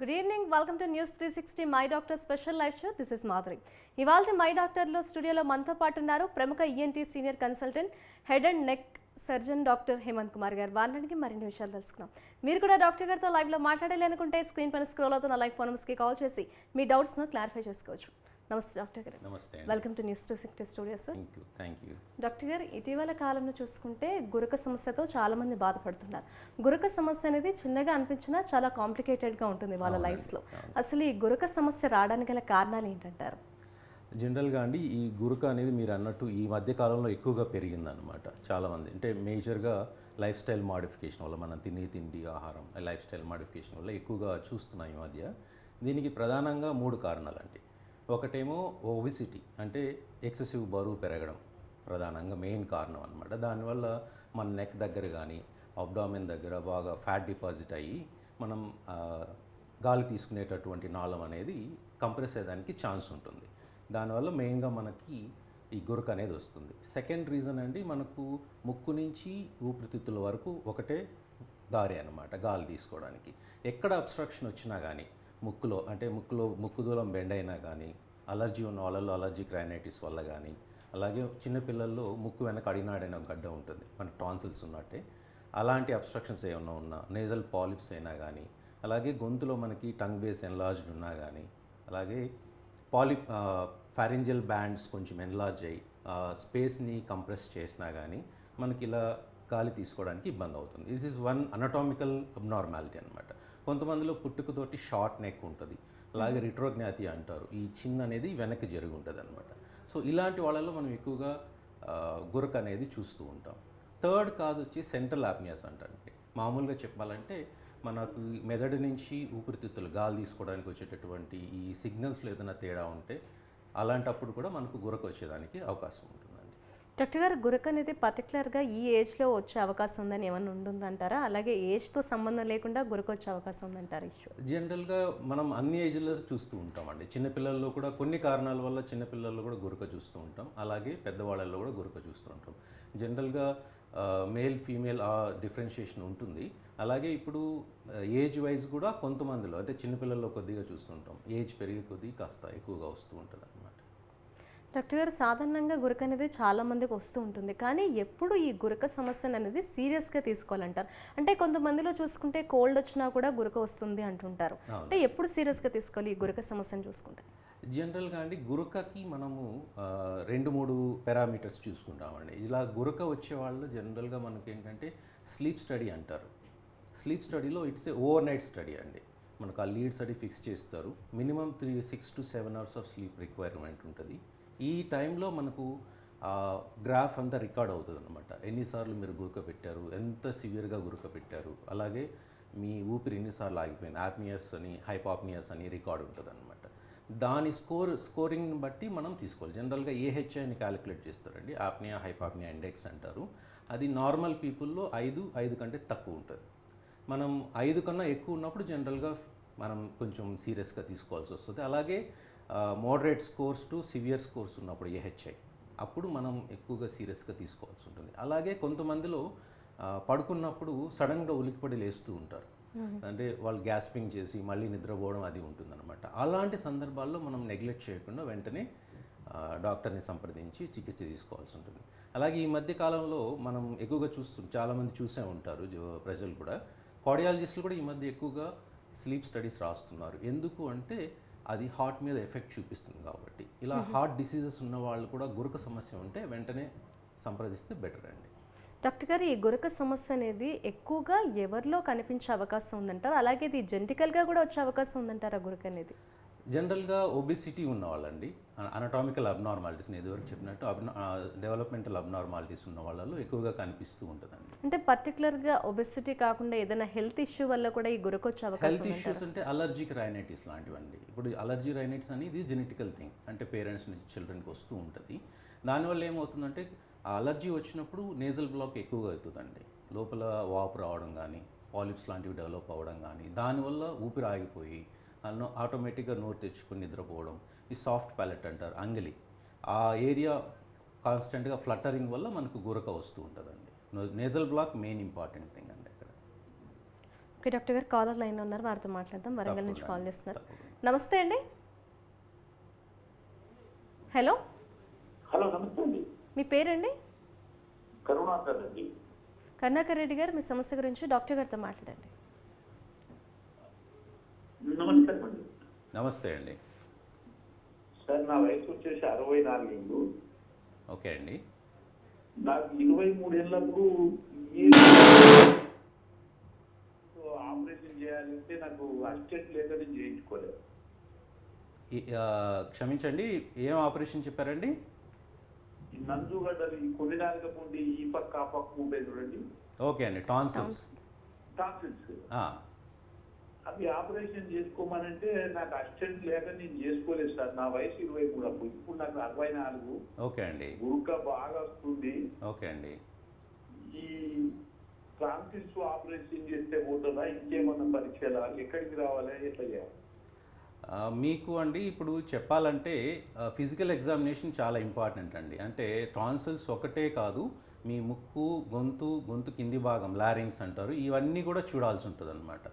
Good evening, welcome to news 360 my doctor special live show. This is Madhuri. ఇవాళ my డాక్టర్లో స్టూడియోలో మనతో పాటు ఉన్నారు ప్రముఖ ENT senior consultant, head and neck surgeon doctor Hemanth Kumar garu. వారికి మరిన్ని విషయాలు తెలుసుకుందాం. మీరు కూడా డాక్టర్ గారితో లైవ్లో మాట్లాడాలి అనుకుంటే స్క్రీన్ పైన స్క్రోల్ అవుతున్న లైవ్ ఫోన్ నెంబర్స్కి కాల్ చేసి మీ డౌట్స్ను క్లారిఫై చేసుకోవచ్చు. నమస్తే డాక్టర్ గారు. నమస్తే. Welcome to news 360 studios. Thank you. Doctor గారు, ఇటీవల కాలంలో చూసుకుంటే గురక సమస్యతో చాలామంది బాధపడుతున్నారు. గురక సమస్య అనేది చిన్నగా అనిపించినా చాలా కాంప్లికేటెడ్గా ఉంటుంది వాళ్ళ లైఫ్స్లో. అసలు ఈ గురక సమస్య రావడానికి గల కారణాలు ఏంటంటారు? జనరల్గా అండి, ఈ గురక అనేది మీరు అన్నట్టు ఈ మధ్య కాలంలో ఎక్కువగా పెరిగిందనమాట. చాలామంది అంటే మేజర్గా లైఫ్ స్టైల్ మాడిఫికేషన్ వల్ల, మనం తిండి ఆహారం లైఫ్ స్టైల్ మాడిఫికేషన్ వల్ల ఎక్కువగా చూస్తున్నాం ఈ మధ్య. దీనికి ప్రధానంగా 3 కారణాలండి. ఒకటేమో ఒబిసిటీ, అంటే ఎక్సెసివ్ బరువు పెరగడం ప్రధానంగా మెయిన్ కారణం అనమాట. దానివల్ల మన నెక్ దగ్గర కానీ అబ్డామిన్ దగ్గర బాగా ఫ్యాట్ డిపాజిట్ అయ్యి మనం గాలి తీసుకునేటటువంటి నాళం అనేది కంప్రెస్ అయ్యేదానికి ఛాన్స్ ఉంటుంది. దానివల్ల మెయిన్గా మనకి ఈ గురక అనేది వస్తుంది. సెకండ్ రీజన్ అండి, మనకు ముక్కు నుంచి ఊపిరితిత్తుల వరకు ఒకటే దారి అన్నమాట గాలి తీసుకోవడానికి. ఎక్కడ అబ్స్ట్రక్షన్ వచ్చినా కానీ ముక్కులో, అంటే ముక్కు దూలం బెండ్ అయినా కానీ, అలర్జీ ఉన్న వాళ్ళలో అలర్జిక్ రైనైటిస్ వల్ల కానీ, అలాగే చిన్నపిల్లల్లో ముక్కు వెనక అడినాడైన గడ్డ ఉంటుంది, మన టాన్సిల్స్ ఉన్నట్టే. అలాంటి అబ్స్ట్రక్షన్స్ ఏమైనా ఉన్నా, నేజల్ పాలిప్స్ అయినా కానీ, అలాగే గొంతులో మనకి టంగ్ బేస్ ఎన్లార్జ్డ్ ఉన్నా కానీ, అలాగే ఫారింజియల్ బ్యాండ్స్ కొంచెం ఎన్లార్జ్ అయ్యి స్పేస్ని కంప్రెస్ చేసినా కానీ మనకి ఇలా గాలి తీసుకోవడానికి ఇబ్బంది అవుతుంది. This is one anatomical abnormality అనమాట. కొంతమందిలో పుట్టుకతోటి షార్ట్ నెక్ ఉంటుంది, అలాగే రిట్రోగ్నాథీ అంటారు, ఈ చిన్ అనేది వెనక్కి జరిగి ఉంటుంది అనమాట. సో ఇలాంటి వాళ్ళలో మనం ఎక్కువగా గురక అనేది చూస్తూ ఉంటాం. థర్డ్ కాజ్ వచ్చి సెంట్రల్ ఆప్నియాస్ అంటారండి. మామూలుగా చెప్పాలంటే మనకు మెదడు నుంచి ఊపిరితిత్తులు గాలి తీసుకోవడానికి వచ్చేటటువంటి ఈ సిగ్నల్స్లో ఏదైనా తేడా ఉంటే అలాంటప్పుడు కూడా మనకు గురక వచ్చేదానికి అవకాశం ఉంటుందండి. డాక్టర్ గారు, గురక అనేది పర్టికులర్గా ఈ ఏజ్లో వచ్చే అవకాశం ఉందని ఏమన్నా ఉంటుందంటారా? అలాగే ఏజ్తో సంబంధం లేకుండా గురక వచ్చే అవకాశం ఉందంటారా? జనరల్గా మనం అన్ని ఏజ్లో చూస్తూ ఉంటామండి. చిన్నపిల్లల్లో కూడా కొన్ని కారణాల వల్ల చిన్నపిల్లల్లో కూడా గురక చూస్తూ ఉంటాం, అలాగే పెద్దవాళ్ళల్లో కూడా గురక చూస్తూ ఉంటాం. జనరల్గా మేల్ ఫీమేల్ ఆ డిఫరెన్షియేషన్ ఉంటుంది. అలాగే ఇప్పుడు ఏజ్ వైజ్ కూడా కొంతమందిలో, అంటే చిన్నపిల్లల్లో కొద్దిగా చూస్తుంటాం, ఏజ్ పెరిగే కొద్దిగా కాస్త ఎక్కువగా వస్తూ ఉంటుంది అనమాట. డాక్టర్ గారు, సాధారణంగా గురక అనేది చాలా మందికి వస్తూ ఉంటుంది, కానీ ఎప్పుడు ఈ గురక సమస్యను అనేది సీరియస్గా తీసుకోవాలంటారు? అంటే కొంతమందిలో చూసుకుంటే కోల్డ్ వచ్చినా కూడా గురక వస్తుంది అంటుంటారు. అంటే ఎప్పుడు సీరియస్గా తీసుకోవాలి ఈ గురక సమస్యను చూసుకుంటే? జనరల్గా అండి, గురకకి మనము 2-3 పారామీటర్స్ చూసుకుంటామండి. ఇలా గురక వచ్చే వాళ్ళు జనరల్గా మనకి ఏంటంటే స్లీప్ స్టడీ అంటారు. స్లీప్ స్టడీలో it's a over night study అండి. మనకు ఆ లీడ్ స్టడీ ఫిక్స్ చేస్తారు. Minimum 6 to 7 hours of sleep requirement ఉంటుంది. ఈ టైంలో మనకు గ్రాఫ్ అంతా రికార్డ్ అవుతుంది అనమాట. ఎన్నిసార్లు మీరు గురక పెట్టారు, ఎంత సివియర్గా గురక పెట్టారు, అలాగే మీ ఊపిరి ఎన్నిసార్లు ఆగిపోయింది, ఆప్నియస్ అని హైపాప్నియస్ అని రికార్డ్ ఉంటుంది అనమాట. దాని స్కోరింగ్ని బట్టి మనం తీసుకోవాలి. జనరల్గా ఏహెచ్ఐని క్యాలిక్యులేట్ చేస్తారండి, ఆప్నియా హైపాప్నియా ఇండెక్స్ అంటారు. అది నార్మల్ పీపుల్లో 5 కంటే తక్కువ ఉంటుంది. మనం 5 కన్నా ఎక్కువ ఉన్నప్పుడు జనరల్గా మనం కొంచెం సీరియస్గా తీసుకోవాల్సి వస్తుంది. అలాగే moderate scores to severe scores ఉన్నప్పుడు ఏహెచ్ఐ, అప్పుడు మనం ఎక్కువగా సీరియస్గా తీసుకోవాల్సి ఉంటుంది. అలాగే కొంతమందిలో పడుకున్నప్పుడు సడన్గా ఉలికిపడి లేస్తూ ఉంటారు, అంటే వాళ్ళు గ్యాస్పింగ్ చేసి మళ్ళీ నిద్రపోవడం అది ఉంటుందన్నమాట. అలాంటి సందర్భాల్లో మనం నెగ్లెక్ట్ చేయకుండా వెంటనే డాక్టర్ని సంప్రదించి చికిత్స తీసుకోవాల్సి ఉంటుంది. అలాగే ఈ మధ్య కాలంలో మనం ఎక్కువగా చాలామంది చూసే ఉంటారు ప్రజలు కూడా, కార్డియాలజిస్టులు కూడా ఈ మధ్య ఎక్కువగా స్లీప్ స్టడీస్ రాస్తున్నారు. ఎందుకు అంటే అది హార్ట్ మీద ఎఫెక్ట్ చూపిస్తుంది కాబట్టి. ఇలా హార్ట్ డిసీజెస్ ఉన్న వాళ్ళు కూడా గురక సమస్య ఉంటే వెంటనే సంప్రదిస్తే బెటర్ అండి. డాక్టర్ గారు, ఈ గురక సమస్య అనేది ఎక్కువగా ఎవరిలో కనిపించే అవకాశం ఉందంటారు? అలాగే ఇది జెనెటికల్గా కూడా వచ్చే అవకాశం ఉందంటారా గురక అనేది? జనరల్గా ఒబిసిటీ ఉన్న వాళ్ళండి, అనటామికల్ అబ్నార్మాలిటీస్ ఇదివరకు చెప్పినట్టు డెవలప్మెంటల్ అబ్నార్మాలిటీస్ ఉన్న వాళ్ళలో ఎక్కువగా కనిపిస్తూ ఉంటుందండి. అంటే పర్టికులర్గా ఒబిసిటీ కాకుండా ఏదైనా హెల్త్ ఇష్యూ వల్ల కూడా ఈ గురక వచ్చే అవకాశం? హెల్త్ ఇష్యూస్ అంటే అలర్జిక్ రైనైటిస్ లాంటివండి. ఇప్పుడు అలర్జీ రైనైటిస్ అనేది జెనెటికల్ థింగ్, అంటే పేరెంట్స్ నుంచి చిల్డ్రన్కి వస్తూ ఉంటుంది. దానివల్ల ఏమవుతుందంటే ఆ అలర్జీ వచ్చినప్పుడు నేజల్ బ్లాక్ ఎక్కువగా అవుతుందండి, లోపల వాపు రావడం కానీ, పాలిప్స్ లాంటివి డెవలప్ అవ్వడం కానీ, దానివల్ల ఊపిరి ఆగిపోయి ఆటోమేటిక్గా నోరు తెచ్చుకొని నిద్రపోవడం, ఈ సాఫ్ట్ ప్యాలెట్ అంటారు, అంగిలి, ఆ ఏరియా కాన్స్టెంట్గా ఫ్లటరింగ్ వల్ల మనకు గురక వస్తూ ఉంటుందండి. Nasal block main important thing అండి ఇక్కడ. ఓకే డాక్టర్ గారు కాలర్ లైన్లో ఉన్నారు, వారితో మాట్లాడదాం. వరంగల్ నుంచి కాల్ చేస్తున్నారు. తప్పకుండా. నమస్తే అండి. హలో, హలో నమస్తే అండి. మీ పేరండి? కరుణాకర్ అండి. కరుణాకర్ రెడ్డి గారు, మీ సమస్య గురించి డాక్టర్ గారితో మాట్లాడండి. నమస్కారం అండి. నమస్తే అండి. సార్ నా వయసు వచ్చేసి 64 ఏళ్ళు. ఓకే అండి. నాకు 23 ఏళ్ళప్పుడు ఆపరేషన్ చేయాలంటే నాకు అసిస్టెంట్ లేక నేను చేయించుకోలేదు. క్షమించండి, ఏం ఆపరేషన్ చెప్పారండి? ఈ నంజుగడ్డలు ఈ కొన్నిదానిగా ఉండి ఈ పక్క ఆ పక్క ఉంటాయి చూడండి, ఓకే అండి, టాన్సిల్స్. టాన్సిల్స్. అవి ఆపరేషన్ చేసుకోమనంటే నాకు అసిస్టెంట్ లేక నేను చేసుకోలేదు సార్. నా వయసు 23 అప్పుడు. ఇప్పుడు నాకు 64. ఓకే అండి. గురుక బాగా వస్తుంది. ఓకే అండి. ఈ టాన్సిల్స్ ఆపరేషన్ చేస్తే పోతుందా, ఇంకేమన్నా పరీక్షలు ఎక్కడికి రావాలి, ఎట్లా చేయాలి? మీకు అండి ఇప్పుడు చెప్పాలంటే ఫిజికల్ ఎగ్జామినేషన్ చాలా ఇంపార్టెంట్ అండి. అంటే టాన్సిల్స్ ఒకటే కాదు, మీ ముక్కు, గొంతు కింది భాగం లారింగ్స్ అంటారు, ఇవన్నీ కూడా చూడాల్సి ఉంటుంది అనమాట.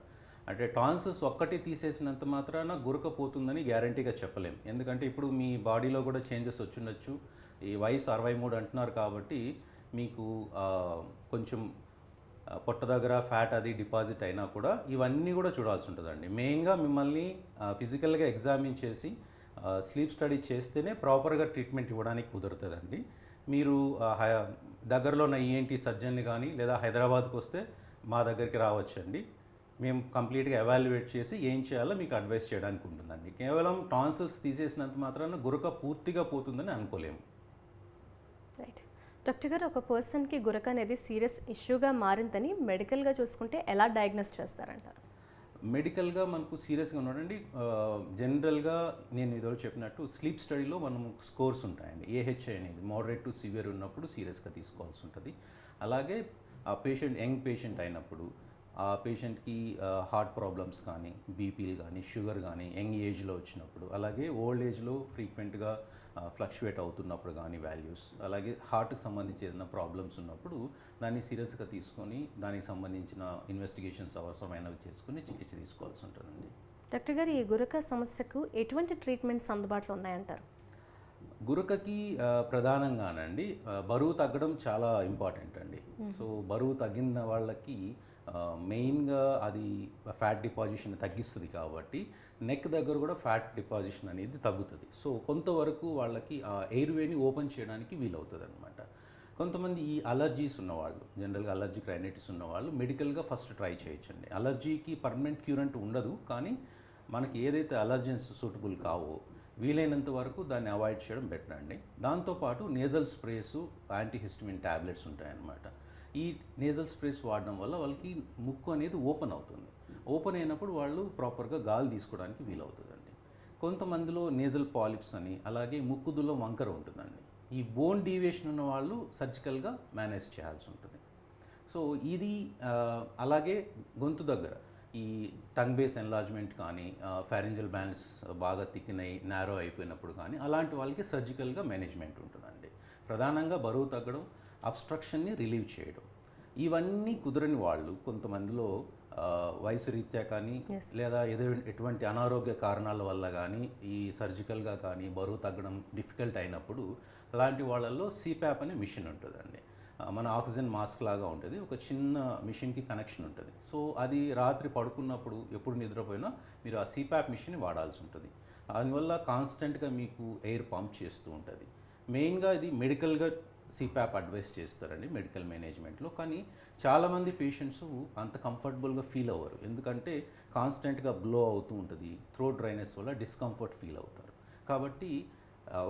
అంటే టాన్సిల్స్ ఒక్కటి తీసేసినంత మాత్రాన గురక పోతుందని గ్యారంటీగా చెప్పలేం. ఎందుకంటే ఇప్పుడు మీ బాడీలో కూడా చేంజెస్ వచ్చిండొచ్చు. ఈ వయసు 63 అంటున్నారు కాబట్టి మీకు కొంచెం పొట్ట దగ్గర ఫ్యాట్ అది డిపాజిట్ అయినా కూడా ఇవన్నీ కూడా చూడాల్సి ఉంటుందండి. మెయిన్గా మిమ్మల్ని ఫిజికల్గా ఎగ్జామిన్ చేసి స్లీప్ స్టడీ చేస్తేనే ప్రాపర్గా ట్రీట్మెంట్ ఇవ్వడానికి కుదురుతుందండి. మీరు దగ్గరలో ఉన్న ఈఎన్టీ సర్జన్ని కానీ లేదా హైదరాబాద్కి వస్తే మా దగ్గరికి రావచ్చండి. మేము కంప్లీట్గా ఎవాల్యుయేట్ చేసి ఏం చేయాలో మీకు అడ్వైస్ చేయడానికి ఉంటుందండి. కేవలం టాన్సిల్స్ తీసేసినంత మాత్రాన గురక పూర్తిగా పోతుందని అనుకోలేము. రైట్ డాక్టర్ గారు, ఒక పర్సన్కి గురక అనేది సీరియస్ ఇష్యూగా మారిందని మెడికల్గా చూసుకుంటే ఎలా డయాగ్నోస్ చేస్తారంటారు? మెడికల్గా మనకు సీరియస్గా ఉన్నాడండి. జనరల్గా నేను ఇదో చెప్పినట్టు స్లీప్ స్టడీలో మనం స్కోర్స్ ఉంటాయండి. ఏహెచ్ఐ అనేది మోడరేట్ టు సివియర్ ఉన్నప్పుడు సీరియస్గా తీసుకోవాల్సి ఉంటుంది. అలాగే ఆ పేషెంట్ యంగ్ పేషెంట్ అయినప్పుడు, ఆ పేషెంట్కి హార్ట్ ప్రాబ్లమ్స్ కానీ, బీపీలు కానీ, షుగర్ కానీ యంగ్ ఏజ్లో వచ్చినప్పుడు, అలాగే ఓల్డ్ ఏజ్లో ఫ్రీక్వెంట్గా ఫ్లక్చువేట్ అవుతున్నప్పుడు కానీ వాల్యూస్, అలాగే హార్ట్కి సంబంధించి ఏదైనా ప్రాబ్లమ్స్ ఉన్నప్పుడు దాన్ని సీరియస్గా తీసుకొని దానికి సంబంధించిన ఇన్వెస్టిగేషన్స్ అవసరమైనవి చేసుకుని చికిత్స తీసుకోవాల్సి ఉంటుందండి. డాక్టర్ గారు, ఈ గురక సమస్యకు ఎటువంటి ట్రీట్మెంట్స్ అందుబాటులో ఉన్నాయంటారు? గురకకి ప్రధానంగానండి బరువు తగ్గడం చాలా ఇంపార్టెంట్ అండి. సో బరువు తగ్గిన వాళ్ళకి మెయిన్గా అది ఫ్యాట్ డిపాజిషన్ తగ్గిస్తుంది కాబట్టి నెక్ దగ్గర కూడా ఫ్యాట్ డిపాజిషన్ అనేది తగ్గుతుంది. సో కొంతవరకు వాళ్ళకి ఆ ఎయిర్వేని ఓపెన్ చేయడానికి వీలవుతుంది అనమాట. కొంతమంది ఈ అలర్జీస్ ఉన్నవాళ్ళు, జనరల్గా అలర్జిక్ రైనైటిస్ ఉన్నవాళ్ళు మెడికల్గా ఫస్ట్ ట్రై చేయొచ్చండి. అలర్జీకి పర్మనెంట్ క్యూర్ అంటూ ఉండదు, కానీ మనకి ఏదైతే అలర్జెన్స్ సూటబుల్ కావో వీలైనంత వరకు దాన్ని అవాయిడ్ చేయడం బెటర్ అండి. దాంతోపాటు నేజల్ స్ప్రేస్, యాంటీహిస్టమిన్ ట్యాబ్లెట్స్ ఉంటాయన్నమాట. ఈ నేజల్ స్ప్రేస్ వాడడం వల్ల వాళ్ళకి ముక్కు అనేది ఓపెన్ అవుతుంది. ఓపెన్ అయినప్పుడు వాళ్ళు ప్రాపర్గా గాలి తీసుకోవడానికి వీలవుతుందండి. కొంతమందిలో నేజల్ పాలిప్స్ అని, అలాగే ముక్కుదులో వంకర ఉంటుందండి. ఈ బోన్ డీవియేషన్ ఉన్న వాళ్ళు సర్జికల్గా మేనేజ్ చేయాల్సి ఉంటుంది. సో ఇది అలాగే గొంతు దగ్గర ఈ టంగ్ బేస్ ఎన్లార్జ్మెంట్ కానీ, ఫారింజల్ బ్యాండ్స్ బాగా తిక్కినై నారో అయిపోయినప్పుడు కానీ అలాంటి వాళ్ళకి సర్జికల్గా మేనేజ్మెంట్ ఉంటుందండి. ప్రధానంగా బరువు తగ్గడం, అబ్స్ట్రక్షన్ని రిలీవ్ చేయడం, ఇవన్నీ కుదరని వాళ్ళు కొంతమందిలో వయసు రీత్యా కానీ లేదా ఎటువంటి అనారోగ్య కారణాల వల్ల కానీ ఈ సర్జికల్గా కానీ బరువు తగ్గడం డిఫికల్ట్ అయినప్పుడు అలాంటి వాళ్ళల్లో సిప్యాప్ అనే మిషన్ ఉంటుందండి. మన ఆక్సిజన్ మాస్క్ లాగా ఉంటుంది, ఒక చిన్న మిషన్కి కనెక్షన్ ఉంటుంది. సో అది రాత్రి పడుకున్నప్పుడు ఎప్పుడు నిద్రపోయినా మీరు ఆ సిప్యాప్ మిషన్ వాడాల్సి ఉంటుంది. దానివల్ల కాన్స్టెంట్గా మీకు ఎయిర్ పంప్ చేస్తూ ఉంటుంది. మెయిన్గా ఇది మెడికల్గా సిప్యాప్ అడ్వైస్ చేస్తారండి మెడికల్ మేనేజ్మెంట్లో. కానీ చాలామంది పేషెంట్స్ అంత కంఫర్టబుల్గా ఫీల్ అవ్వరు, ఎందుకంటే కాన్స్టెంట్గా బ్లో అవుతూ ఉంటుంది. థ్రోట్ డ్రైనెస్ వల్ల డిస్కంఫర్ట్ ఫీల్ అవుతారు. కాబట్టి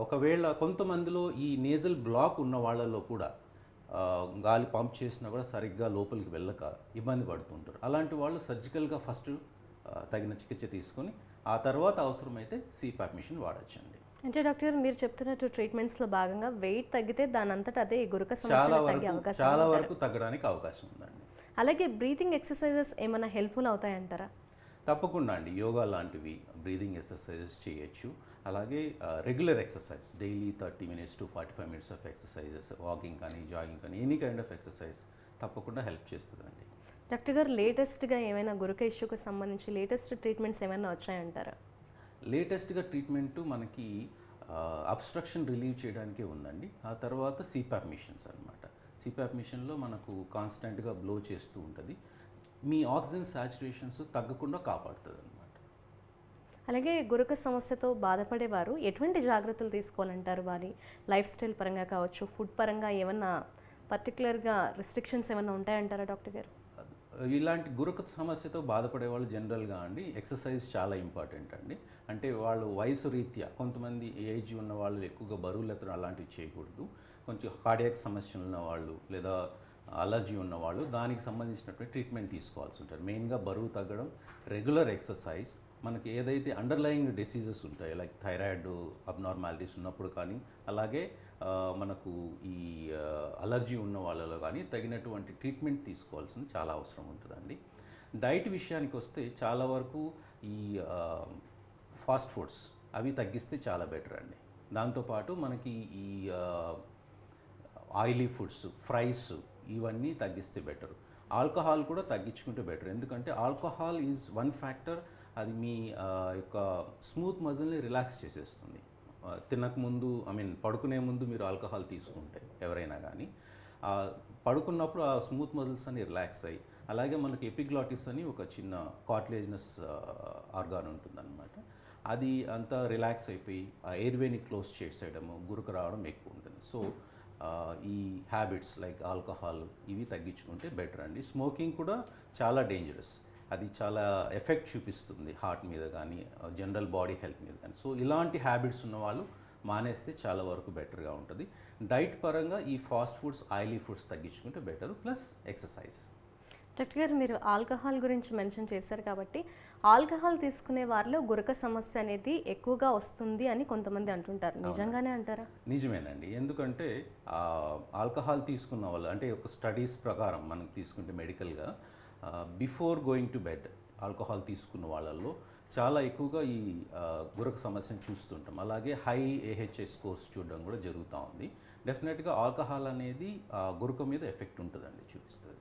ఒకవేళ కొంతమందిలో ఈ నేజల్ బ్లాక్ ఉన్న వాళ్ళలో కూడా గాలి పంప్ చేసినా కూడా సరిగ్గా లోపలికి వెళ్ళక ఇబ్బంది పడుతుంటారు. అలాంటి వాళ్ళు సర్జికల్గా ఫస్ట్ తగిన చికిత్స తీసుకొని ఆ తర్వాత అవసరమైతే సిప్యాప్ మిషన్ వాడచ్చండి. అంటే డాక్టర్ మీరు చెప్తున్నట్టు ట్రీట్మెంట్స్లో భాగంగా వెయిట్ తగ్గితే దాని అంతటా అదే గురక సమస్య తగ్గే అవకాశం చాలా వరకు తగ్గడానికి అవకాశం ఉందండి. అలాగే బ్రీతింగ్ ఎక్సర్సైజెస్ ఏమైనా హెల్ప్ఫుల్ అవుతాయంటారా? తప్పకుండా అండి. యోగా లాంటివి బ్రీదింగ్ ఎక్సర్సైజెస్ చేయొచ్చు. అలాగే regular exercise daily 30 minutes to 45 minutes of exercises, walking కానీ జాగింగ్ కానీ ఎనీ కైండ్ ఆఫ్ ఎక్సర్సైజ్ తప్పకుండా హెల్ప్ చేస్తుందండి. డాక్టర్ గారు లేటెస్ట్గా ఏమైనా గురక ఇష్యూకి సంబంధించి లేటెస్ట్ ట్రీట్మెంట్స్ ఏమైనా వచ్చాయంటారా? లేటెస్ట్గా ట్రీట్మెంట్ మనకి అబ్స్ట్రక్షన్ రిలీవ్ చేయడానికే ఉందండి. ఆ తర్వాత సిపాప్ మిషన్స్ అనమాట. సిపాప్ మిషన్లో మనకు కాన్స్టెంట్గా బ్లో చేస్తూ ఉంటుంది. మీ ఆక్సిజన్ సాచురేషన్స్ తగ్గకుండా కాపాడుతుంది అనమాట. అలాగే గురక సమస్యతో బాధపడేవారు ఎటువంటి జాగ్రత్తలు తీసుకోవాలంటారు? వారి లైఫ్ స్టైల్ పరంగా కావచ్చు, ఫుడ్ పరంగా ఏమన్నా పర్టికులర్గా రిస్ట్రిక్షన్స్ ఏమన్నా ఉంటాయంటారా డాక్టర్ గారు? ఇలాంటి గురక సమస్యతో బాధపడే వాళ్ళు జనరల్గా అండి ఎక్సర్సైజ్ చాలా ఇంపార్టెంట్ అండి. అంటే వాళ్ళు వయసు రీత్యా కొంతమంది ఏజ్ ఉన్న వాళ్ళు ఎక్కువగా బరువులు ఎత్తడం అలాంటివి చేయకూడదు. కొంచెం కార్డియాక్ సమస్యలు ఉన్న వాళ్ళు లేదా అలర్జీ ఉన్నవాళ్ళు దానికి సంబంధించినటువంటి ట్రీట్మెంట్ తీసుకోవాల్సి ఉంటుంది. మెయిన్గా బరువు తగ్గడం, రెగ్యులర్ ఎక్సర్సైజ్, మనకి ఏదైతే అండర్లయింగ్ డిసీజెస్ ఉంటాయో లైక్ థైరాయిడ్ అబ్నార్మాలిటీస్ ఉన్నప్పుడు కానీ, అలాగే మనకు ఈ అలర్జీ ఉన్న వాళ్ళలో కానీ తగినటువంటి ట్రీట్మెంట్ తీసుకోవాల్సిన చాలా అవసరం ఉంటుందండి. డైట్ విషయానికి వస్తే చాలా వరకు ఈ ఫాస్ట్ ఫుడ్స్ అవి తగ్గిస్తే చాలా బెటర్ అండి. దాంతోపాటు మనకి ఈ ఆయిలీ ఫుడ్స్, ఫ్రైస్ ఇవన్నీ తగ్గిస్తే బెటర్. ఆల్కహాల్ కూడా తగ్గించుకుంటే బెటర్. ఎందుకంటే ఆల్కహాల్ ఈజ్ వన్ ఫ్యాక్టర్. అది మీ యొక్క స్మూత్ మజిల్ని రిలాక్స్ చేసేస్తుంది. తినకముందు పడుకునే ముందు మీరు ఆల్కహాల్ తీసుకుంటే ఎవరైనా కానీ పడుకున్నప్పుడు ఆ స్మూత్ మజిల్స్ అని రిలాక్స్ అయ్యి, అలాగే మనకి ఎపిగ్లాటిస్ అని ఒక చిన్న కార్టిలేజినస్ ఆర్గాన్ ఉంటుందన్నమాట. అది అంతా రిలాక్స్ అయిపోయి ఆ ఎయిర్వేని క్లోజ్ చేసేయడము, గురక రావడం ఎక్కువ ఉంటుంది. సో ఈ హ్యాబిట్స్ లైక్ ఆల్కహాల్ ఇవి తగ్గించుకుంటే బెటర్ అండి. స్మోకింగ్ కూడా చాలా డేంజరస్. అది చాలా ఎఫెక్ట్ చూపిస్తుంది హార్ట్ మీద కానీ జనరల్ బాడీ హెల్త్ మీద కానీ. సో ఇలాంటి హ్యాబిట్స్ ఉన్న వాళ్ళు మానేస్తే చాలా వరకు బెటర్గా ఉంటుంది. డైట్ పరంగా ఈ ఫాస్ట్ ఫుడ్స్, ఆయిలీ ఫుడ్స్ తగ్గించుకుంటే బెటర్, ప్లస్ ఎక్సర్సైజ్. డాక్టర్ గారు, మీరు ఆల్కహాల్ గురించి మెన్షన్ చేశారు కాబట్టి ఆల్కహాల్ తీసుకునే వారిలో గురక సమస్య అనేది ఎక్కువగా వస్తుంది అని కొంతమంది అంటుంటారు. నిజంగానే అంటారా? నిజమేనండి. ఎందుకంటే ఆల్కహాల్ తీసుకున్న వాళ్ళు అంటే ఒక స్టడీస్ ప్రకారం మనం తీసుకుంటే మెడికల్గా before going to bed alcohol తీసుకున్న వాళ్ళల్లో చాలా ఎక్కువగా ఈ గురక సమస్యను చూస్తుంటాం. అలాగే హై ఏహెచ్ఐ స్కోర్స్ చూడడం కూడా జరుగుతూ ఉంది. డెఫినెట్గా ఆల్కహాల్ అనేది గురక మీద ఎఫెక్ట్ ఉంటుందండి, చూపిస్తుంది.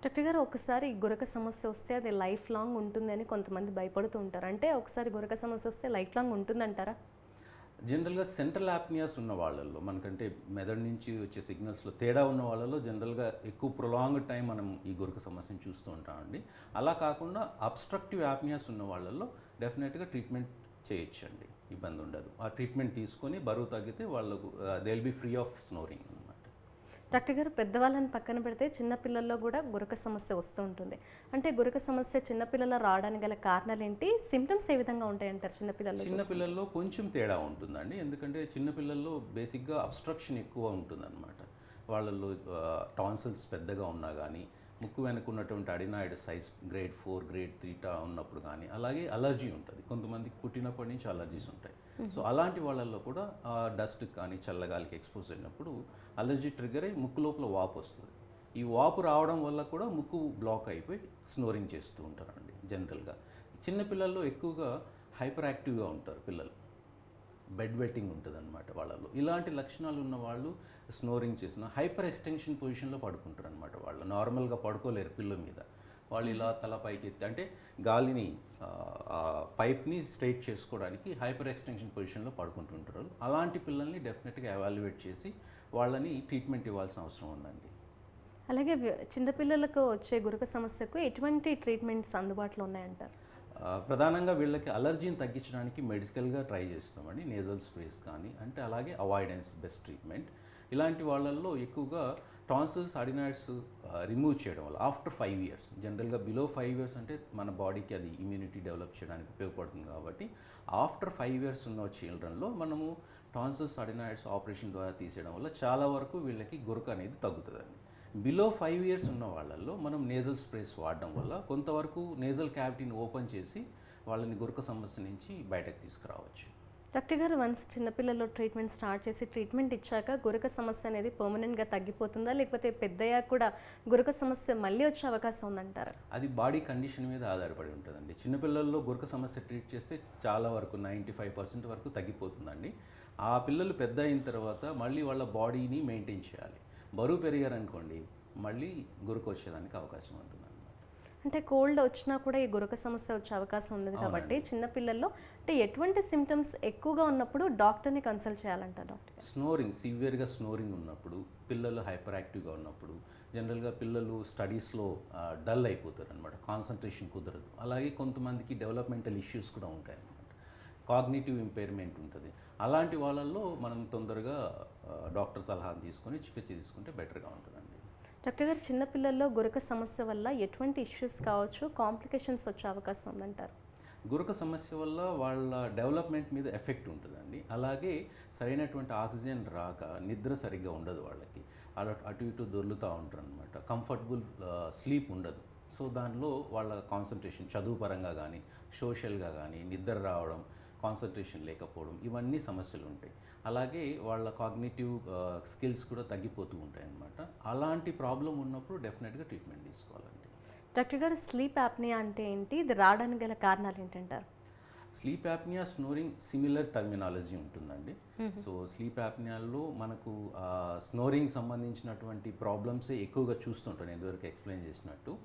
డాక్టర్ గారు, ఒకసారి గురక సమస్య వస్తే అది లైఫ్ లాంగ్ ఉంటుందని కొంతమంది భయపడుతూ ఉంటారు. అంటే ఒకసారి గురక సమస్య వస్తే లైఫ్ లాంగ్ ఉంటుందంటారా? జనరల్గా సెంట్రల్ యాప్నియాస్ ఉన్న వాళ్ళల్లో, మనకంటే మెదడు నుంచి వచ్చే సిగ్నల్స్లో తేడా ఉన్న వాళ్ళలో జనరల్గా ఎక్కువ ప్రొలాంగ్ టైం మనం ఈ గురక సమస్యను చూస్తూ ఉంటామండి. అలా కాకుండా అబ్స్ట్రక్టివ్ యాప్నియాస్ ఉన్న వాళ్ళల్లో డెఫినెట్గా ట్రీట్మెంట్ చేయొచ్చండి, ఇబ్బంది ఉండదు. ఆ ట్రీట్మెంట్ తీసుకొని బరువు తగ్గితే వాళ్ళకు they will be free of snoring అనమాట. డాక్టర్ గారు, పెద్దవాళ్ళని పక్కన పెడితే చిన్నపిల్లల్లో కూడా గురక సమస్య వస్తూ ఉంటుంది. అంటే గురక సమస్య చిన్నపిల్లల్లో రావడానికి గల కారణాలు ఏంటి? సిమ్టమ్స్ ఏ విధంగా ఉంటాయంటారు చిన్నపిల్లల్లో? చిన్నపిల్లల్లో కొంచెం తేడా ఉంటుందండి. ఎందుకంటే చిన్నపిల్లల్లో బేసిక్గా అబ్స్ట్రక్షన్ ఎక్కువ ఉంటుందన్నమాట. వాళ్ళల్లో టాన్సిల్స్ పెద్దగా ఉన్నా కానీ, ముక్కు వెనక ఉన్నటువంటి అడినాయిడ్ సైజ్ గ్రేడ్ 4, గ్రేడ్ 3 ఉన్నప్పుడు కానీ, అలాగే అలర్జీ ఉంటుంది. కొంతమందికి పుట్టినప్పటి నుంచి అలర్జీస్ ఉంటాయి. సో అలాంటి వాళ్ళల్లో కూడా డస్ట్ కానీ చల్లగాలికి ఎక్స్పోజ్ అయినప్పుడు అలర్జీ ట్రిగర్ అయ్యి ముక్కు లోపల వాపు వస్తుంది. ఈ వాపు రావడం వల్ల కూడా ముక్కు బ్లాక్ అయిపోయి స్నోరింగ్ చేస్తూ ఉంటారండి. జనరల్గా చిన్నపిల్లల్లో ఎక్కువగా హైపర్ యాక్టివ్గా ఉంటారు పిల్లలు. బెడ్ వెట్టింగ్ ఉంటుంది అనమాట వాళ్ళలో. ఇలాంటి లక్షణాలు ఉన్న వాళ్ళు స్నోరింగ్ చేసిన హైపర్ ఎక్స్టెన్షన్ పొజిషన్లో పడుకుంటారు అనమాట. వాళ్ళు నార్మల్గా పడుకోలేరు పిల్ల మీద. వాళ్ళు ఇలా తల పైకి ఎత్తి, అంటే గాలిని పైప్ని స్ట్రైట్ చేసుకోవడానికి హైపర్ ఎక్స్టెన్షన్ పొజిషన్లో పడుకుంటుంటారు. అలాంటి పిల్లల్ని డెఫినెట్గా ఎవాల్యుయేట్ చేసి వాళ్ళని ట్రీట్మెంట్ ఇవ్వాల్సిన అవసరం ఉందండి. అలాగే చిన్నపిల్లలకు వచ్చే గురక సమస్యకు ఎటువంటి ట్రీట్మెంట్స్ అందుబాటులో ఉన్నాయంటారు? ప్రధానంగా వీళ్ళకి అలర్జీని తగ్గించడానికి మెడికల్గా ట్రై చేస్తామండి. నేజల్ స్ప్రేస్ కానీ, అంటే అలాగే అవాయిడెన్స్ బెస్ట్ ట్రీట్మెంట్. ఇలాంటి వాళ్ళల్లో ఎక్కువగా టాన్సిల్స్, అడినాయిడ్స్ రిమూవ్ చేయడం వల్ల ఆఫ్టర్ 5 years, జనరల్గా బిలో 5 years అంటే మన బాడీకి అది ఇమ్యూనిటీ డెవలప్ చేయడానికి ఉపయోగపడుతుంది. కాబట్టి ఆఫ్టర్ 5 years ఉన్న చిల్డ్రన్లో మనము టాన్సిల్స్, అడినాయిడ్స్ ఆపరేషన్ ద్వారా తీసేయడం వల్ల చాలా వరకు వీళ్ళకి గురక అనేది తగ్గుతుందండి. బిలో 5 years ఉన్న వాళ్ళల్లో మనం నేజల్ స్ప్రేస్ వాడడం వల్ల కొంతవరకు నేజల్ క్యావిటీని ఓపెన్ చేసి వాళ్ళని గురక సమస్య నుంచి బయటకు తీసుకురావచ్చు. డాక్టర్ గారు, వన్స్ చిన్నపిల్లల్లో ట్రీట్మెంట్ స్టార్ట్ చేసి ట్రీట్మెంట్ ఇచ్చాక గురక సమస్య అనేది పర్మనెంట్గా తగ్గిపోతుందా, లేకపోతే పెద్దయ్యాక కూడా గురక సమస్య మళ్ళీ వచ్చే అవకాశం ఉందంటారా? అది బాడీ కండిషన్ మీద ఆధారపడి ఉంటుందండి. చిన్నపిల్లల్లో గురక సమస్య ట్రీట్ చేస్తే చాలా వరకు 95% వరకు తగ్గిపోతుందండి. ఆ పిల్లలు పెద్ద అయిన తర్వాత మళ్ళీ వాళ్ళ బాడీని మెయింటైన్ చేయాలి. బరువు పెరిగారనుకోండి మళ్ళీ గురక వచ్చేదానికి అవకాశం ఉంటుందన్నమాట. అంటే కోల్డ్ వచ్చినా కూడా ఈ గురక సమస్య వచ్చే అవకాశం ఉంది కాబట్టి చిన్నపిల్లల్లో అంటే ఎటువంటి సిమ్టమ్స్ ఎక్కువగా ఉన్నప్పుడు డాక్టర్ని కన్సల్ట్ చేయాలంట డాక్టర్? స్నోరింగ్, సివియర్గా స్నోరింగ్ ఉన్నప్పుడు, పిల్లలు హైపర్ యాక్టివ్గా ఉన్నప్పుడు, జనరల్గా పిల్లలు స్టడీస్లో డల్ అయిపోతారు అనమాట, కాన్సన్ట్రేషన్ కుదరదు. అలాగే కొంతమందికి డెవలప్మెంటల్ ఇష్యూస్ కూడా ఉంటాయి అన్నమాట, కాగ్నిటివ్ ఇంపైర్మెంట్ ఉంటుంది. అలాంటి వాళ్ళల్లో మనం తొందరగా డాక్టర్ సలహాను తీసుకొని చికిత్స తీసుకుంటే బెటర్గా ఉంటుందండి. డాక్టర్ గారు, చిన్నపిల్లల్లో గురక సమస్య వల్ల ఎటువంటి ఇష్యూస్ కావచ్చు, కాంప్లికేషన్స్ వచ్చే అవకాశం ఉందంటారు? గురక సమస్య వల్ల వాళ్ళ డెవలప్మెంట్ మీద ఎఫెక్ట్ ఉంటుందండి. అలాగే సరైనటువంటి ఆక్సిజన్ రాక నిద్ర సరిగ్గా ఉండదు వాళ్ళకి, అలా అటు ఇటు దొర్లుతూ ఉంటారు అనమాట, కంఫర్టబుల్ స్లీప్ ఉండదు. సో దానిలో వాళ్ళ కాన్సన్ట్రేషన్ చదువు పరంగా కానీ, సోషల్గా కానీ, నిద్ర రావడం, కాన్సన్ట్రేషన్ లేకపోవడం, ఇవన్నీ సమస్యలు ఉంటాయి. అలాగే వాళ్ళ కాగ్నిటివ్ స్కిల్స్ కూడా తగ్గిపోతూ ఉంటాయి అన్నమాట. అలాంటి ప్రాబ్లం ఉన్నప్పుడు డెఫినెట్గా ట్రీట్మెంట్ తీసుకోవాలండి. డాక్టర్ గారు, స్లీప్ యాప్నియా అంటే ఏంటి? ఇది రావడానికి గల కారణాలు ఏంటంటారు? Sleep apnea, snoring similar terminology ఉంటుందండి. సో స్లీప్ యాప్నియాలో మనకు స్నోరింగ్ సంబంధించినటువంటి ప్రాబ్లమ్సే ఎక్కువగా చూస్తుంటాను, నేను ఇదివరకు ఎక్స్ప్లెయిన్ చేసినట్టు.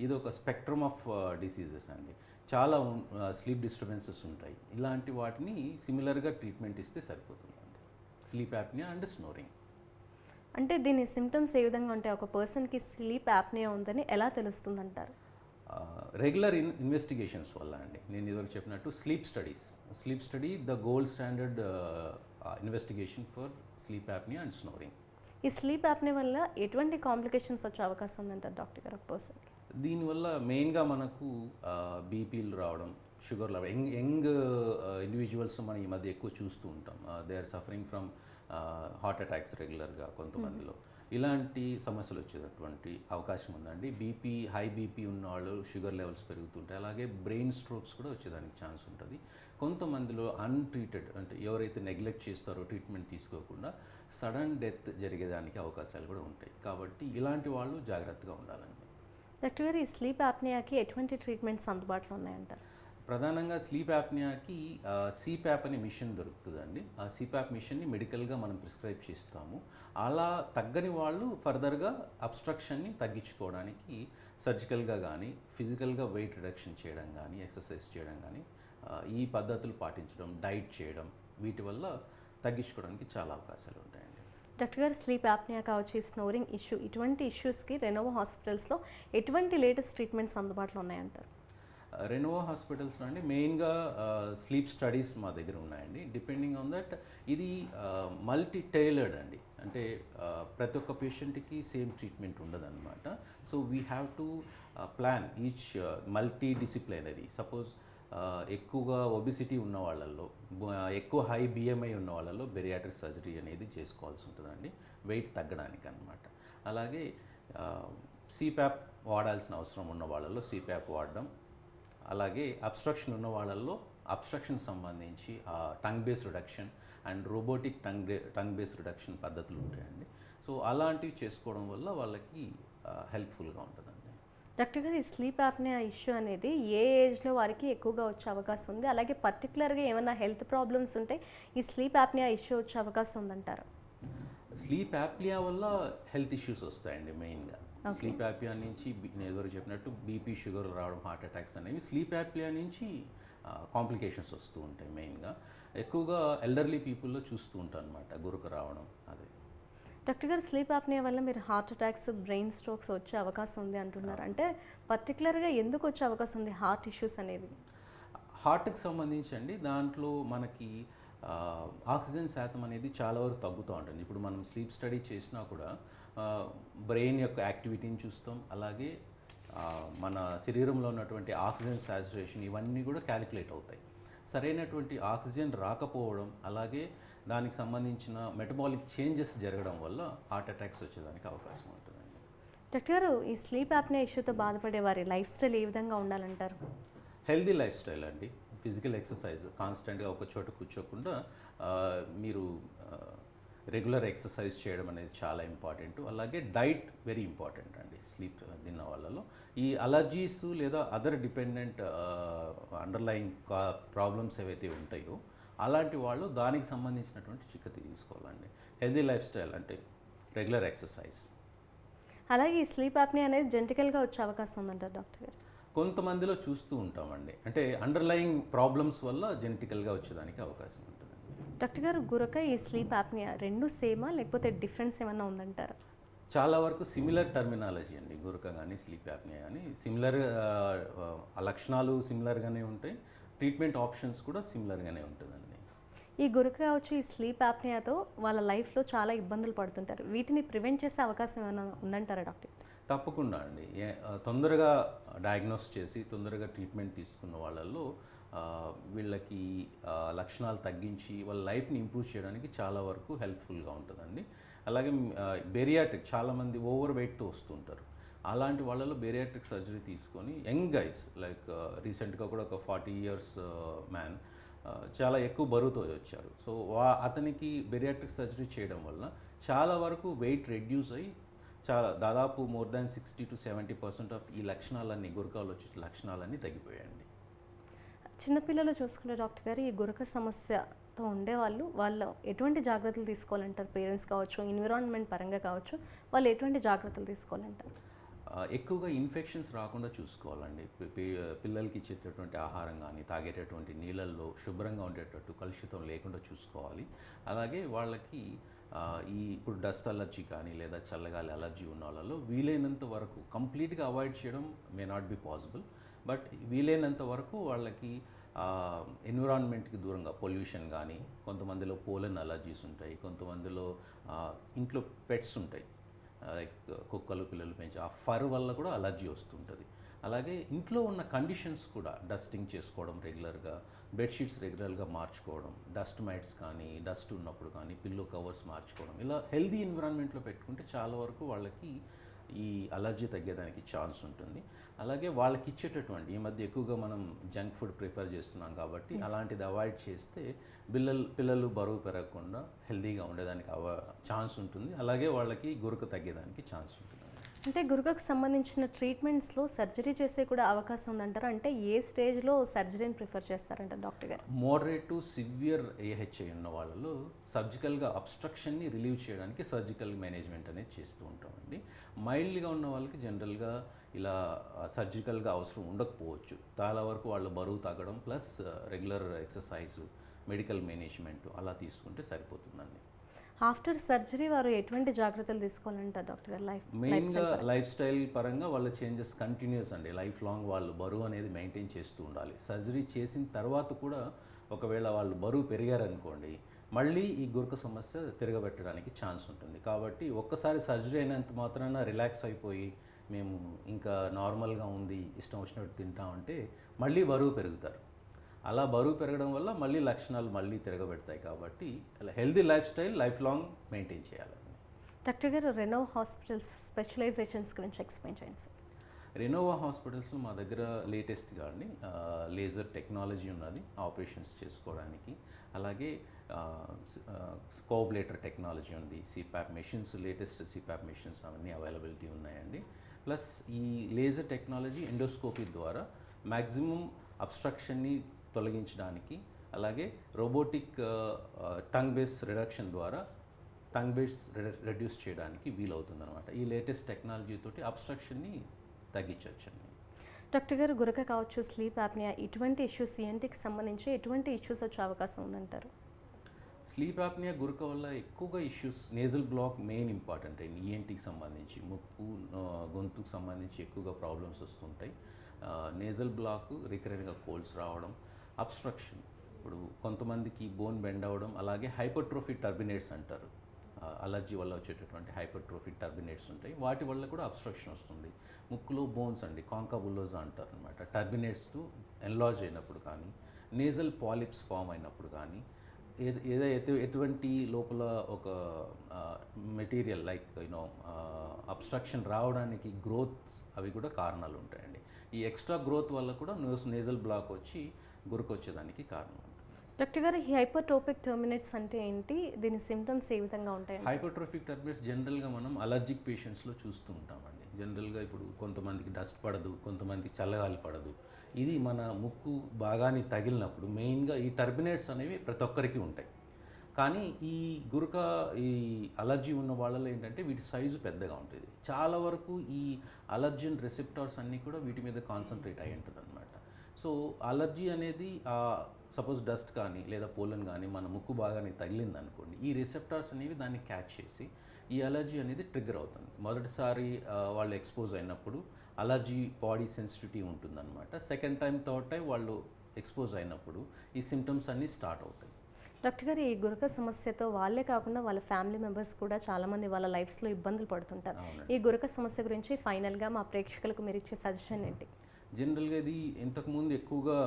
ఇది ఒక స్పెక్ట్రమ్ ఆఫ్ డిసీజెస్ అండి. చాలా స్లీప్ డిస్టర్బెన్సెస్ ఉంటాయి. ఇలాంటి వాటిని సిమిలర్గా ట్రీట్మెంట్ ఇస్తే సరిపోతుందండి, స్లీప్ యాప్నియా అండ్ స్నోరింగ్. అంటే దీని సిమ్టమ్స్ ఏ విధంగా ఉంటాయి? ఒక పర్సన్కి స్లీప్ యాప్నియా ఉందని ఎలా తెలుస్తుందంటారు? రెగ్యులర్ ఇన్వెస్టిగేషన్స్ వల్ల అండి. నేను ఇదివరకు చెప్పినట్టు sleep study the gold standard investigation for sleep apnea and snoring. ఈ స్లీప్ యాప్నియా వల్ల ఎటువంటి కాంప్లికేషన్స్ వచ్చే అవకాశం ఉందంటారు డాక్టర్ గారు ఒక పర్సన్? దీనివల్ల మెయిన్గా మనకు బీపీలు రావడం, షుగర్ రావడం, యంగ్ ఇండివిజువల్స్ మనం ఈ మధ్య ఎక్కువ చూస్తూ ఉంటాం. They are suffering from heart attacks రెగ్యులర్గా కొంతమందిలో. ఇలాంటి సమస్యలు వచ్చేటటువంటి అవకాశం ఉందండి. హై బీపీ ఉన్నవాళ్ళు షుగర్ లెవెల్స్ పెరుగుతుంటాయి. అలాగే బ్రెయిన్ స్ట్రోక్స్ కూడా వచ్చేదానికి ఛాన్స్ ఉంటుంది. కొంతమందిలో అన్ట్రీటెడ్, అంటే ఎవరైతే నెగ్లెక్ట్ చేస్తారో ట్రీట్మెంట్ తీసుకోకుండా సడన్ డెత్ జరిగేదానికి అవకాశాలు కూడా ఉంటాయి. కాబట్టి ఇలాంటి వాళ్ళు జాగ్రత్తగా ఉండాలండి. డాక్టర్ గారు, ఈ స్లీప్ యాప్నియాకి ఎటువంటి ట్రీట్మెంట్స్ అందుబాటులో ఉన్నాయంటారు? ప్రధానంగా స్లీప్ యాప్నియాకి సిప్యాప్ అనే మిషన్ దొరుకుతుందండి. ఆ సిప్యాప్ మిషన్ని మెడికల్గా మనం ప్రిస్క్రైబ్ చేస్తాము. అలా తగ్గని వాళ్ళు ఫర్దర్గా అబ్స్ట్రక్షన్ని తగ్గించుకోవడానికి సర్జికల్గా కానీ, ఫిజికల్గా వెయిట్ రిడక్షన్ చేయడం కానీ, ఎక్సర్సైజ్ చేయడం కానీ, ఈ పద్ధతులు పాటించడం, డైట్ చేయడం, వీటి వల్ల తగ్గించుకోవడానికి చాలా అవకాశాలు ఉంటాయండి. డాక్టర్ గారు, స్లీప్ యాప్నియా కావచ్చు, స్నోరింగ్ ఇష్యూ, ఇటువంటి ఇష్యూస్కి రెనోవా హాస్పిటల్స్లో ఎటువంటి లేటెస్ట్ ట్రీట్మెంట్స్ అందుబాటులో ఉన్నాయంటారు? రెనోవా హాస్పిటల్స్లో అండి మెయిన్గా స్లీప్ స్టడీస్ మా దగ్గర ఉన్నాయండి. డిపెండింగ్ ఆన్ దట్ ఇది మల్టీ టైలర్డ్ అండి. అంటే ప్రతి ఒక్క పేషెంట్కి సేమ్ ట్రీట్మెంట్ ఉండదన్నమాట. So we have to plan each multi disciplinary. Suppose ఎక్కువగా ఒబిసిటీ ఉన్న వాళ్ళల్లో, ఎక్కువ హై బిఎంఐ ఉన్న వాళ్ళల్లో బెరియాట్రిక్ సర్జరీ అనేది చేసుకోవాల్సి ఉంటుందండి, వెయిట్ తగ్గడానికి అన్నమాట. అలాగే సిప్యాప్ వాడాల్సిన అవసరం ఉన్న వాళ్ళల్లో సిప్యాప్ వాడడం, అలాగే అబ్స్ట్రక్షన్ ఉన్న వాళ్ళల్లో అబ్స్ట్రక్షన్ సంబంధించి tongue base reduction and robotic tongue base reduction పద్ధతులు ఉంటాయండి. సో అలాంటివి చేసుకోవడం వల్ల వాళ్ళకి హెల్ప్ఫుల్గా ఉంటుందండి. డాక్టర్ గారు, ఈ స్లీప్ యాప్నియా ఇష్యూ అనేది ఏ ఏజ్లో వారికి ఎక్కువగా వచ్చే అవకాశం ఉంది? అలాగే పర్టికులర్గా ఏమైనా హెల్త్ ప్రాబ్లమ్స్ ఉంటే ఈ స్లీప్ యాప్నియా ఇష్యూ వచ్చే అవకాశం ఉందంటారు? స్లీప్ యాప్నియా వల్ల హెల్త్ ఇష్యూస్ వస్తాయండి మెయిన్గా. స్లీప్ యాప్నియా నుంచి నేను ఎవరు చెప్పినట్టు బీపీ, షుగర్ రావడం, హార్ట్ అటాక్స్ అనేవి స్లీప్ యాప్నియా నుంచి కాంప్లికేషన్స్ వస్తూ ఉంటాయి. మెయిన్గా ఎక్కువగా ఎల్డర్లీ పీపుల్లో చూస్తూ ఉంటారు అనమాట గురక రావడం. అదే డాక్టర్ గారు, స్లీప్ యాప్నియా వల్ల మీరు హార్ట్ అటాక్స్, బ్రెయిన్ స్ట్రోక్స్ వచ్చే అవకాశం ఉంది అంటున్నారు. అంటే పర్టికులర్గా ఎందుకు వచ్చే అవకాశం ఉంది హార్ట్ ఇష్యూస్ అనేవి? హార్ట్కి సంబంధించి అండి, దాంట్లో మనకి ఆక్సిజన్ శాతం అనేది చాలా వరకు తగ్గుతూ ఉంటుంది. ఇప్పుడు మనం స్లీప్ స్టడీ చేసినా కూడా బ్రెయిన్ యొక్క యాక్టివిటీని చూస్తాం. అలాగే మన శరీరంలో ఉన్నటువంటి ఆక్సిజన్ సాచురేషన్, ఇవన్నీ కూడా క్యాలిక్యులేట్ అవుతాయి. సరైనటువంటి ఆక్సిజన్ రాకపోవడం, అలాగే దానికి సంబంధించిన మెటబాలిక్ చేంజెస్ జరగడం వల్ల హార్ట్ అటాక్స్ వచ్చేదానికి అవకాశం ఉంటుందండి. డాక్టర్ గారు, ఈ స్లీప్ యాప్నియా ఇష్యూతో బాధపడే వారి లైఫ్ స్టైల్ ఏ విధంగా ఉండాలంటారు? హెల్దీ లైఫ్ స్టైల్ అండి. ఫిజికల్ ఎక్సర్సైజ్, కాన్స్టెంట్గా ఒక చోట కూర్చోకుండా మీరు రెగ్యులర్ ఎక్సర్సైజ్ చేయడం అనేది చాలా ఇంపార్టెంట్. అలాగే డైట్ వెరీ ఇంపార్టెంట్ అండి స్లీప్ తిన్న వాళ్ళలో. ఈ అలర్జీస్ లేదా అదర్ డిపెండెంట్ అండర్లయింగ్ ప్రాబ్లమ్స్ ఏవైతే ఉంటాయో అలాంటి వాళ్ళు దానికి సంబంధించినటువంటి చికిత్స తీసుకోవాలండి. హెల్దీ లైఫ్ స్టైల్ అంటే రెగ్యులర్ ఎక్సర్సైజ్. అలాగే ఈ స్లీప్ యాప్నియా అనేది జెనెటికల్గా వచ్చే అవకాశం ఉందంటారు డాక్టర్ గారు? కొంతమందిలో చూస్తూ ఉంటామండి. అంటే అండర్లయింగ్ ప్రాబ్లమ్స్ వల్ల జెనెటికల్గా వచ్చేదానికి అవకాశం ఉంటుంది. డాక్టర్ గారు, గురక, ఈ స్లీప్ యాప్నియా రెండు సేమా లేకపోతే డిఫరెన్స్ ఏమన్నా ఉందంటారా? చాలా వరకు సిమిలర్ టర్మినాలజీ అండి. గురక కానీ స్లీప్ యాప్నియా కానీ సిమిలర్, లక్షణాలు సిమిలర్గానే ఉంటాయి, ట్రీట్మెంట్ ఆప్షన్స్ కూడా సిమిలర్గానే ఉంటుందండి. ఈ గురక కావచ్చు, ఈ స్లీప్ యాప్నియాతో వాళ్ళ లైఫ్లో చాలా ఇబ్బందులు పడుతుంటారు. వీటిని ప్రివెంట్ చేసే అవకాశం ఏమైనా ఉందంటారా డాక్టర్? తప్పకుండా అండి. తొందరగా డయాగ్నోస్ చేసి తొందరగా ట్రీట్మెంట్ తీసుకున్న వాళ్ళల్లో వీళ్ళకి లక్షణాలు తగ్గించి వాళ్ళ లైఫ్ని ఇంప్రూవ్ చేయడానికి చాలా వరకు హెల్ప్ఫుల్గా ఉంటుందండి. అలాగే బేరియాట్రిక్, చాలామంది ఓవర్ వెయిట్తో వస్తుంటారు. అలాంటి వాళ్ళలో బేరియాట్రిక్ సర్జరీ తీసుకొని యంగ్ గైస్ లైక్ రీసెంట్గా కూడా ఒక 40 years మ్యాన్ చాలా ఎక్కువ బరువుతో వచ్చారు. సో అతనికి బేరియాట్రిక్ సర్జరీ చేయడం వల్ల చాలా వరకు వెయిట్ రెడ్యూస్ అయ్యి దాదాపు మోర్ దాన్ 60 to 70% ఆఫ్ ఈ లక్షణాలన్నీ, గురకాలు వచ్చే లక్షణాలన్నీ తగ్గిపోయాయండి. చిన్నపిల్లలు చూసుకుంటే డాక్టర్ గారు, ఈ గురక సమస్యతో ఉండేవాళ్ళు వాళ్ళు ఎటువంటి జాగ్రత్తలు తీసుకోవాలంటారు? పేరెంట్స్ కావచ్చు, ఎన్విరాన్మెంట్ పరంగా కావచ్చు, వాళ్ళు ఎటువంటి జాగ్రత్తలు తీసుకోవాలంటారు? ఎక్కువగా ఇన్ఫెక్షన్స్ రాకుండా చూసుకోవాలండి. పిల్లలకి ఇచ్చేటటువంటి ఆహారం కానీ తాగేటటువంటి నీళ్ళల్లో శుభ్రంగా ఉండేటట్టు కలుషితం లేకుండా చూసుకోవాలి. అలాగే వాళ్ళకి ఇప్పుడు డస్ట్ అలర్జీ కానీ లేదా చల్లగాలి అలర్జీ ఉన్న వాళ్ళలో వీలైనంత వరకు కంప్లీట్గా అవాయిడ్ చేయడం may not be possible, but వీలైనంత వరకు వాళ్ళకి ఎన్విరాన్మెంట్కి దూరంగా, పొల్యూషన్ కానీ, కొంతమందిలో పోలన్ అలర్జీస్ ఉంటాయి, కొంతమందిలో ఇంట్లో పెట్స్ ఉంటాయి లైక్ కుక్కలు పిల్లలు పెంచి ఆ ఫర్ వల్ల కూడా అలర్జీ వస్తుంటుంది. అలాగే ఇంట్లో ఉన్న కండిషన్స్ కూడా డస్టింగ్ చేసుకోవడం రెగ్యులర్గా, బెడ్షీట్స్ రెగ్యులర్గా మార్చుకోవడం, డస్ట్ మైట్స్ కానీ డస్ట్ ఉన్నప్పుడు కానీ పిల్లో కవర్స్ మార్చుకోవడం, ఇలా హెల్దీ ఎన్విరాన్మెంట్లో పెట్టుకుంటే చాలా వరకు వాళ్ళకి ఈ అలర్జీ తగ్గేదానికి ఛాన్స్ ఉంటుంది. అలాగే వాళ్ళకి ఇచ్చేటటువంటి, ఈ మధ్య ఎక్కువగా మనం జంక్ ఫుడ్ ప్రిఫర్ చేస్తున్నాం కాబట్టి అలాంటిది అవాయిడ్ చేస్తే పిల్లలు బరువు పెరగకుండా హెల్దీగా ఉండేదానికి ఛాన్స్ ఉంటుంది. అలాగే వాళ్ళకి గురక తగ్గేదానికి ఛాన్స్ ఉంటుంది. అంటే గురకకు సంబంధించిన ట్రీట్మెంట్స్లో సర్జరీ చేసే కూడా అవకాశం ఉందంటారా? అంటే ఏ స్టేజ్లో సర్జరీని ప్రిఫర్ చేస్తారంట డాక్టర్ గారు? మోడరేట్ టు సివియర్ ఏహెచ్ఐ ఉన్న వాళ్ళలో సర్జికల్గా అబ్స్ట్రక్షన్ని రిలీవ్ చేయడానికి సర్జికల్ మేనేజ్మెంట్ అనేది చేస్తూ ఉంటామండి. మైల్డ్గా ఉన్న వాళ్ళకి జనరల్గా ఇలా సర్జికల్గా అవసరం ఉండకపోవచ్చు. చాలా వరకు వాళ్ళు బరువు తగ్గడం plus regular exercise, medical management అలా తీసుకుంటే సరిపోతుందండి. ఆఫ్టర్ సర్జరీ వారు ఎటువంటి జాగ్రత్తలు తీసుకోవాలంటారు డాక్టర్ గారు? మెయిన్గా లైఫ్ స్టైల్ పరంగా వాళ్ళ చేంజెస్ కంటిన్యూస్ అండి. లైఫ్ లాంగ్ వాళ్ళు బరువు అనేది మెయింటైన్ చేస్తూ ఉండాలి. సర్జరీ చేసిన తర్వాత కూడా ఒకవేళ వాళ్ళు బరువు పెరిగారనుకోండి, మళ్ళీ ఈ గురక సమస్య తిరగబెట్టడానికి ఛాన్స్ ఉంటుంది. కాబట్టి ఒక్కసారి సర్జరీ అయినంత మాత్రాన రిలాక్స్ అయిపోయి మేము ఇంకా నార్మల్గా ఉంది, ఇష్టం వచ్చినట్టు తింటామంటే మళ్ళీ బరువు పెరుగుతారు. అలా బరువు పెరగడం వల్ల మళ్ళీ లక్షణాలు మళ్ళీ తిరగబెడతాయి. కాబట్టి healthy life style life long maintain చేయాలండి. డాక్టర్ గారు, రెనోవా హాస్పిటల్స్ స్పెషలైజేషన్స్ గురించి ఎక్స్ప్లెయిన్ చేయండి సార్. రెనోవా హాస్పిటల్స్లో మా దగ్గర లేటెస్ట్గా అండి లేజర్ టెక్నాలజీ ఉన్నది ఆపరేషన్స్ చేసుకోవడానికి. అలాగే కోబ్లేటర్ టెక్నాలజీ ఉంది, CPAP machines, latest CPAP machines అవన్నీ అవైలబిలిటీ ఉన్నాయండి. ప్లస్ ఈ లేజర్ టెక్నాలజీ ఎండోస్కోపీ ద్వారా మ్యాక్సిమం అబ్స్ట్రక్షన్ని తొలగించడానికి, అలాగే రోబోటిక్ టంగ్ బేస్ రిడక్షన్ ద్వారా టంగ్ బేస్ రెడ్యూస్ చేయడానికి వీలవుతుందన్నమాట. ఈ లేటెస్ట్ టెక్నాలజీ తోటి అబ్స్ట్రక్షన్ని తగ్గించవచ్చండి. డాక్టర్ గారు, గురక కావచ్చు, స్లీప్ యాప్నియా, ఇటువంటి ఇష్యూస్ ఈఎన్టీకి సంబంధించి ఎటువంటి ఇష్యూస్ వచ్చే అవకాశం ఉందంటారు? స్లీప్ యాప్నియా గురక వల్ల ఎక్కువగా issues nasal block main important అండి. ఈఎన్టీకి సంబంధించి ముక్కు గొంతుకు సంబంధించి ఎక్కువగా ప్రాబ్లమ్స్ వస్తుంటాయి. నేజల్ బ్లాక్, రికరెంట్గా కోల్డ్స్ రావడం, అబ్స్ట్రక్షన్, ఇప్పుడు కొంతమందికి బోన్ బెండ్ అవ్వడం, అలాగే హైపర్ట్రోఫీ టర్బినేట్స్ అంటారు, అలర్జీ వల్ల వచ్చేటటువంటి హైపర్ట్రోఫీ టర్బినేట్స్ ఉంటాయి, వాటి వల్ల కూడా అబ్స్ట్రక్షన్ వస్తుంది. ముక్కులో బోన్స్ అండి, కాంకాబులోజా అంటారు అనమాట, టర్బినేట్స్ ఎన్లార్జ్ అయినప్పుడు కానీ, నేజల్ పాలిప్స్ ఫామ్ అయినప్పుడు కానీ, ఏదైతే ఎటువంటి లోపల ఒక మెటీరియల్ లైక్ అబ్స్ట్రక్షన్ రావడానికి గ్రోత్, అవి కూడా కారణాలు ఉంటాయండి. ఈ ఎక్స్ట్రా గ్రోత్ వల్ల కూడా నేజల్ బ్లాక్ వచ్చి గురక వచ్చేదానికి కారణం. డాక్టర్ గారు, ఈ హైపర్ట్రోఫిక్ టర్మినేట్స్ అంటే ఏంటి? దీని సిమ్టమ్స్ ఏ విధంగా ఉంటాయి? హైపర్ట్రోఫిక్ టర్మినేట్స్ జనరల్గా మనం అలర్జిక్ పేషెంట్స్లో చూస్తూ ఉంటామండి. జనరల్గా ఇప్పుడు కొంతమందికి డస్ట్ పడదు, కొంతమందికి చల్లగాలి పడదు. ఇది మన ముక్కు బాగానే తగిలినప్పుడు మెయిన్గా ఈ టర్బినేట్స్ అనేవి ప్రతి ఒక్కరికి ఉంటాయి. కానీ ఈ గురక ఈ అలర్జీ ఉన్న వాళ్ళలో ఏంటంటే వీటి సైజు పెద్దగా ఉంటుంది. చాలా వరకు ఈ అలర్జెన్ రిసెప్టార్స్ అన్నీ కూడా వీటి మీద కాన్సన్ట్రేట్ అయి ఉంటుంది అనమాట. సో అలర్జీ అనేది సపోజ్ డస్ట్ కానీ లేదా పోలన్ కానీ మన ముక్కు బాగానే తగిలింది అనుకోండి, ఈ రిసెప్టార్స్ అనేవి దాన్ని క్యాచ్ చేసి ఈ అలర్జీ అనేది ట్రిగ్గర్ అవుతుంది. మొదటిసారి వాళ్ళు ఎక్స్పోజ్ అయినప్పుడు అలర్జీ బాడీ సెన్సిటివిటీ ఉంటుందన్నమాట. సెకండ్ టైం థర్డ్ టైం వాళ్ళు ఎక్స్పోజ్ అయినప్పుడు ఈ సిమ్టమ్స్ అన్నీ స్టార్ట్ అవుతాయి. డాక్టర్ గారు, ఈ గురక సమస్యతో వాళ్ళే కాకుండా వాళ్ళ ఫ్యామిలీ మెంబర్స్ కూడా చాలామంది వాళ్ళ లైఫ్స్లో ఇబ్బందులు పడుతుంటారు. ఈ గురక సమస్య గురించి ఫైనల్గా మా ప్రేక్షకులకు మీరు ఇచ్చే సజెషన్ ఏంటి? జనరల్గా ఇది ఇంతకుముందు ఎక్కువగా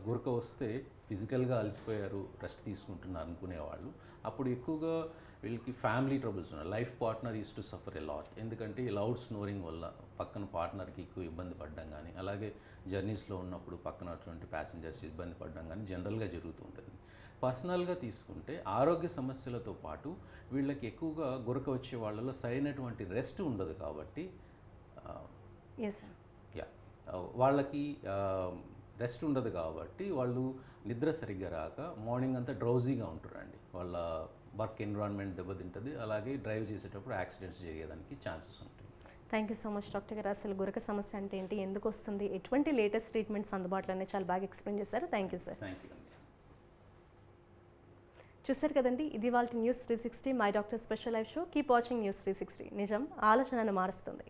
గురక వస్తే ఫిజికల్గా అలసిపోయారు, రెస్ట్ తీసుకుంటున్నారు అనుకునేవాళ్ళు. అప్పుడు ఎక్కువగా వీళ్ళకి ఫ్యామిలీ ట్రబుల్స్ ఉన్నాయి. Life partner is to suffer a lot. ఎందుకంటే ఈ లౌడ్ స్నోరింగ్ వల్ల పక్కన పార్ట్నర్కి ఎక్కువ ఇబ్బంది పడడం కానీ, అలాగే జర్నీస్లో ఉన్నప్పుడు పక్కన అటువంటి ప్యాసింజర్స్ ఇబ్బంది పడడం కానీ జనరల్గా జరుగుతూ ఉంటుంది. పర్సనల్గా తీసుకుంటే ఆరోగ్య సమస్యలతో పాటు వీళ్ళకి ఎక్కువగా గురక వచ్చే వాళ్ళలో సరైనటువంటి రెస్ట్ ఉండదు కాబట్టి వాళ్ళకి రెస్ట్ ఉండదు కాబట్టి వాళ్ళు నిద్ర సరిగ్గా రాక మార్నింగ్ అంతా డ్రౌజీగా ఉంటారండి. వాళ్ళ వర్క్ ఎన్విరాన్మెంట్ దెబ్బతింటుంది, అలాగే డ్రైవ్ చేసేటప్పుడు యాక్సిడెంట్స్ జరిగేదానికి ఛాన్సెస్ ఉంటాయి. Thank you so much doctor గారు. అసలు గురక సమస్య అంటే ఏంటి, ఎందుకు వస్తుంది, ఎటువంటి లేటెస్ట్ ట్రీట్మెంట్స్ అందుబాటులోనే చాలా బాగా ఎక్స్ప్లెయిన్ చేశారు. Thank you sir. Thank you. చూశారు కదండి, ఇది వాళ్ళ news 360 my doctor special live show. Keep watching news 360. నిజం ఆలోచనను మారుస్తుంది.